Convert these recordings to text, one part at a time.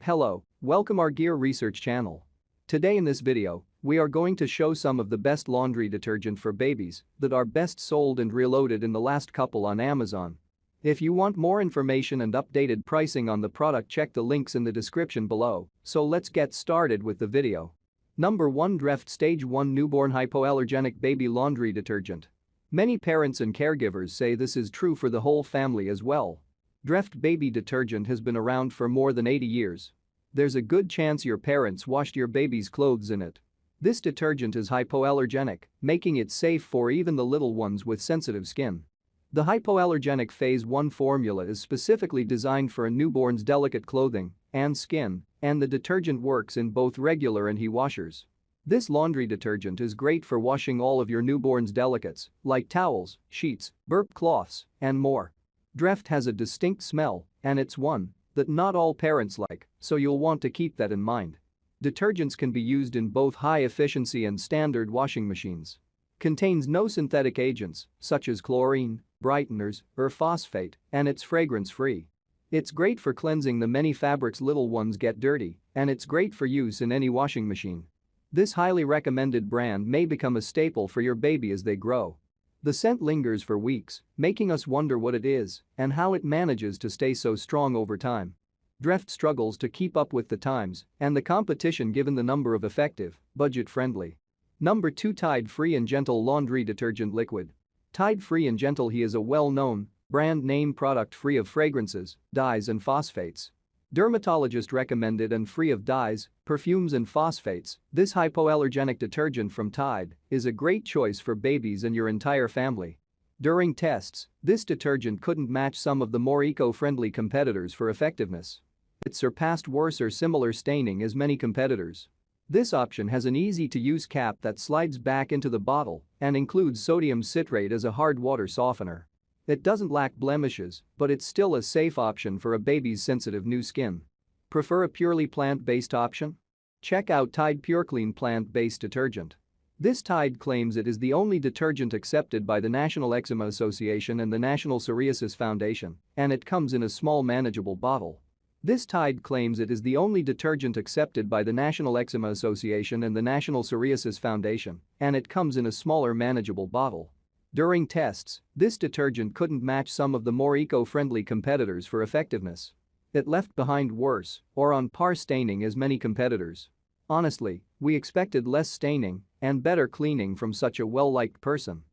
Hello, welcome our Gear Research channel. Today in this video, we are going to show some of the best laundry detergent for babies that are best sold and reloaded in the last couple on Amazon. If you want more information and updated pricing on the product, check the links in the description below, so let's get started with the video. Number 1, Dreft Stage 1 Newborn Hypoallergenic Baby Laundry Detergent. Many parents and caregivers say this is true for the whole family as well. Dreft baby detergent has been around for more than 80 years. There's a good chance your parents washed your baby's clothes in it. This detergent is hypoallergenic, making it safe for even the little ones with sensitive skin. The hypoallergenic Phase 1 formula is specifically designed for a newborn's delicate clothing and skin, and the detergent works in both regular and washers. This laundry detergent is great for washing all of your newborn's delicates, like towels, sheets, burp cloths, and more. Dreft has a distinct smell, and it's one that not all parents like, so you'll want to keep that in mind. Detergents can be used in both high-efficiency and standard washing machines. Contains no synthetic agents, such as chlorine, brighteners, or phosphate, and it's fragrance-free. It's great for cleansing the many fabrics little ones get dirty, and it's great for use in any washing machine. This highly recommended brand may become a staple for your baby as they grow. The scent lingers for weeks, making us wonder what it is and how it manages to stay so strong over time. Dreft struggles to keep up with the times and the competition given the number of effective, budget-friendly. Number 2, Tide Free and Gentle Laundry Detergent Liquid. Tide Free and Gentle is a well-known, brand name product free of fragrances, dyes and phosphates. Dermatologist recommended and free of dyes, perfumes and phosphates, this hypoallergenic detergent from Tide is a great choice for babies and your entire family. During tests, this detergent couldn't match some of the more eco-friendly competitors for effectiveness. It surpassed worse or similar staining as many competitors. This option has an easy-to-use cap that slides back into the bottle and includes sodium citrate as a hard water softener. It doesn't lack blemishes, but it's still a safe option for a baby's sensitive new skin. Prefer a purely plant-based option? Check out Tide PureClean Plant-Based Detergent. This Tide claims it is the only detergent accepted by the National Eczema Association and the National Psoriasis Foundation, and it comes in a small manageable bottle. This Tide claims it is the only detergent accepted by the National Eczema Association and the National Psoriasis Foundation, and it comes in a smaller manageable bottle. During tests, this detergent couldn't match some of the more eco-friendly competitors for effectiveness. It left behind worse or on par staining as many competitors. Honestly, we expected less staining and better cleaning from such a well-liked person.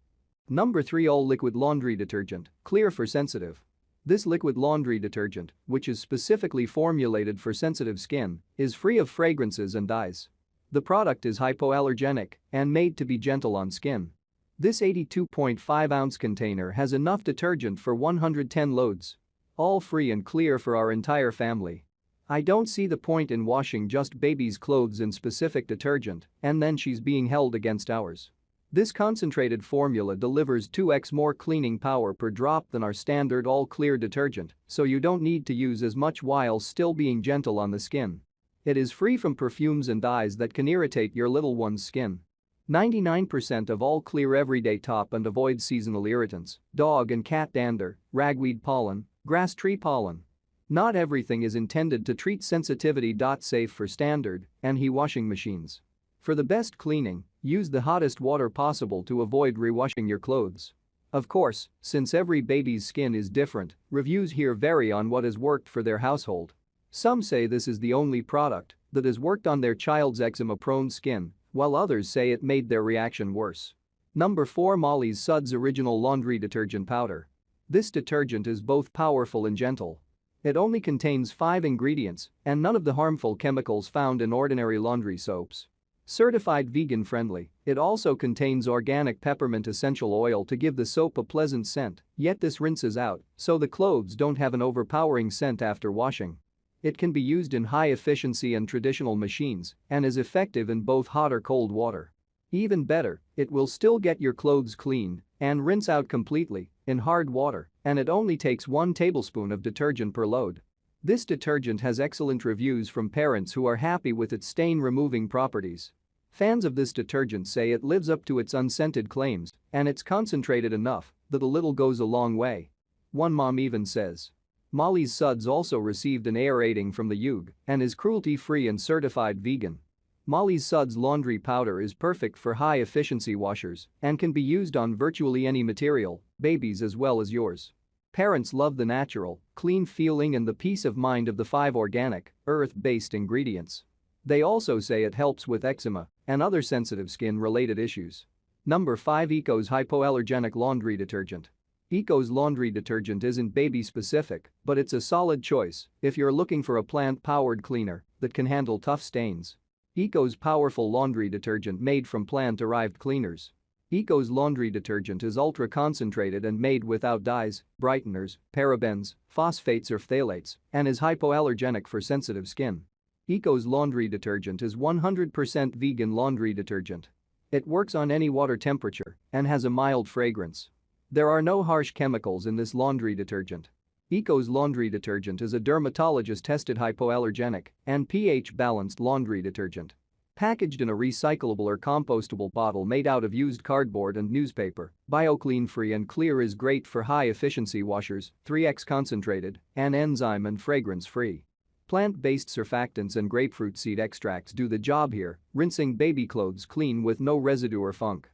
Number 3, All Liquid Laundry Detergent, Clear for Sensitive. This liquid laundry detergent, which is specifically formulated for sensitive skin, is free of fragrances and dyes. The product is hypoallergenic and made to be gentle on skin. This 82.5-ounce container has enough detergent for 110 loads. All free and clear for our entire family. I don't see the point in washing just baby's clothes in specific detergent and then she's being held against ours. This concentrated formula delivers 2x more cleaning power per drop than our standard all-clear detergent, so you don't need to use as much while still being gentle on the skin. It is free from perfumes and dyes that can irritate your little one's skin. 99% of all clear everyday top and avoid seasonal irritants, dog and cat dander, ragweed pollen, grass tree pollen. Not everything is intended to treat sensitivity. Safe for standard and washing machines. For the best cleaning, use the hottest water possible to avoid rewashing your clothes. Of course, since every baby's skin is different, reviews here vary on what has worked for their household. Some say this is the only product that has worked on their child's eczema-prone skin, while others say it made their reaction worse. Number 4, Molly's Suds Original Laundry Detergent Powder. This detergent is both powerful and gentle. It only contains 5 ingredients and none of the harmful chemicals found in ordinary laundry soaps. Certified vegan-friendly, it also contains organic peppermint essential oil to give the soap a pleasant scent, yet this rinses out so the clothes don't have an overpowering scent after washing. It can be used in high-efficiency and traditional machines and is effective in both hot or cold water. Even better, it will still get your clothes clean and rinse out completely in hard water, and it only takes 1 tablespoon of detergent per load. This detergent has excellent reviews from parents who are happy with its stain-removing properties. Fans of this detergent say it lives up to its unscented claims and it's concentrated enough that a little goes a long way. One mom even says, Molly's Suds also received an A rating from the UG and is cruelty-free and certified vegan. Molly's Suds laundry powder is perfect for high-efficiency washers and can be used on virtually any material, babies as well as yours. Parents love the natural, clean feeling and the peace of mind of the 5 organic, earth-based ingredients. They also say it helps with eczema and other sensitive skin-related issues. Number 5. Eco's Hypoallergenic Laundry Detergent. Eco's laundry detergent isn't baby-specific, but it's a solid choice if you're looking for a plant-powered cleaner that can handle tough stains. Eco's powerful laundry detergent made from plant-derived cleaners. Eco's laundry detergent is ultra-concentrated and made without dyes, brighteners, parabens, phosphates or phthalates, and is hypoallergenic for sensitive skin. Eco's laundry detergent is 100% vegan laundry detergent. It works on any water temperature and has a mild fragrance. There are no harsh chemicals in this laundry detergent. Eco's laundry detergent is a dermatologist-tested hypoallergenic and pH-balanced laundry detergent. Packaged in a recyclable or compostable bottle made out of used cardboard and newspaper, BioClean-free and clear is great for high-efficiency washers, 3x concentrated, and enzyme and fragrance-free. Plant-based surfactants and grapefruit seed extracts do the job here, rinsing baby clothes clean with no residue or funk.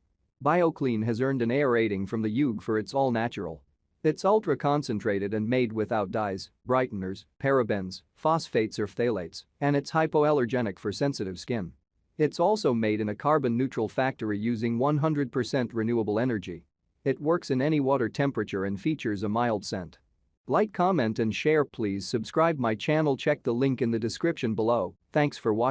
BioClean has earned an A rating from the UG for its all-natural. It's ultra-concentrated and made without dyes, brighteners, parabens, phosphates or phthalates, and it's hypoallergenic for sensitive skin. It's also made in a carbon-neutral factory using 100% renewable energy. It works in any water temperature and features a mild scent. Like, comment and share. Please subscribe my channel. Check the link in the description below. Thanks for watching.